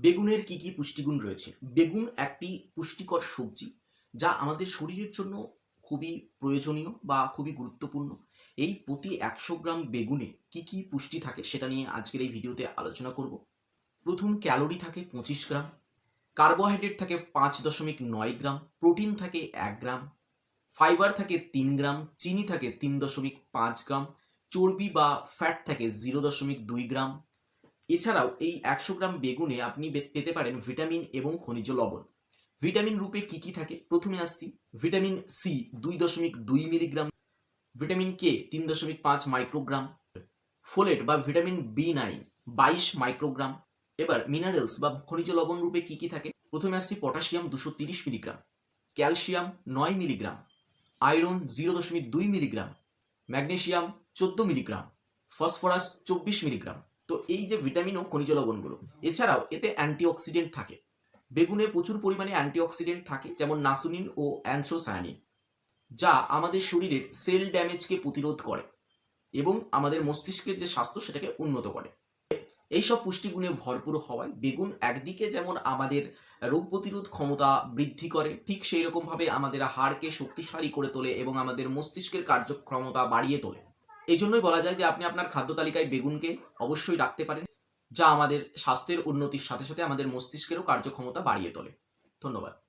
বেগুনের কি কি পুষ্টিগুণ রয়েছে? বেগুন একটি পুষ্টিকর সবজি যা আমাদের শরীরের জন্য খুবই প্রয়োজনীয় বা খুবই গুরুত্বপূর্ণ। এই প্রতি ১০০ গ্রাম বেগুনে কি কি পুষ্টি থাকে সেটা নিয়ে আজকের এই ভিডিওতে আলোচনা করব। প্রথম ক্যালোরি থাকে ২৫ গ্রাম, কার্বোহাইড্রেট থাকে ৫.৯ গ্রাম, প্রোটিন থাকে ১ গ্রাম, ফাইবার থাকে ৩ গ্রাম, চিনি থাকে ৩.৫ গ্রাম, চর্বি বা ফ্যাট থাকে ০.২ গ্রাম। এছাড়াও এই ১০০ গ্রাম বেগুনে আপনি পেতে পারেন ভিটামিন এবং খনিজ লবণ। ভিটামিন রূপে কি কি থাকে? প্রথমে আসছি ভিটামিন সি ২.২ মিলিগ্রাম, ভিটামিন কে ৩.৫ মাইক্রোগ্রাম, ফোলেট বা ভিটামিন বি9 ২২ মাইক্রোগ্রাম। এবার মিনারেলস বা খনিজ লবণ রূপে কি কি থাকে? প্রথমে আসছি potassium ২৩০ milligram, calcium ৯ milligram, iron ০.২ milligram, magnesium ১৪ milligram, phosphorus ২৪ milligram. তো এই যে ভিটামিন ও খনিজ লবণগুলো, এছাড়াও এতে অ্যান্টিঅক্সিডেন্ট থাকে। বেগুনে প্রচুর পরিমাণে অ্যান্টিঅক্সিডেন্ট থাকে, যেমন নাসুনিন ও অ্যানথ্রোসায়ানিন, যা আমাদের শরীরের সেল ড্যামেজকে প্রতিরোধ করে এবং আমাদের মস্তিষ্কের যে স্বাস্থ্য সেটাকে উন্নত করে। এইসব পুষ্টিগুণে ভরপুর হওয়ায় বেগুন একদিকে যেমন আমাদের রোগ প্রতিরোধ ক্ষমতা বৃদ্ধি করে, ঠিক সেই রকমভাবে আমাদের হাড়কে শক্তিশালী করে তোলে এবং আমাদের মস্তিষ্কের কার্যক্ষমতা বাড়িয়ে তোলে। এই জন্যই বলা যায় যে আপনি আপনার খাদ্য তালিকায় বেগুনকে অবশ্যই রাখতে পারেন, যা আমাদের স্বাস্থ্যের উন্নতির সাথে সাথে আমাদের মস্তিষ্কেরও কার্যক্ষমতা বাড়িয়ে তোলে। ধন্যবাদ।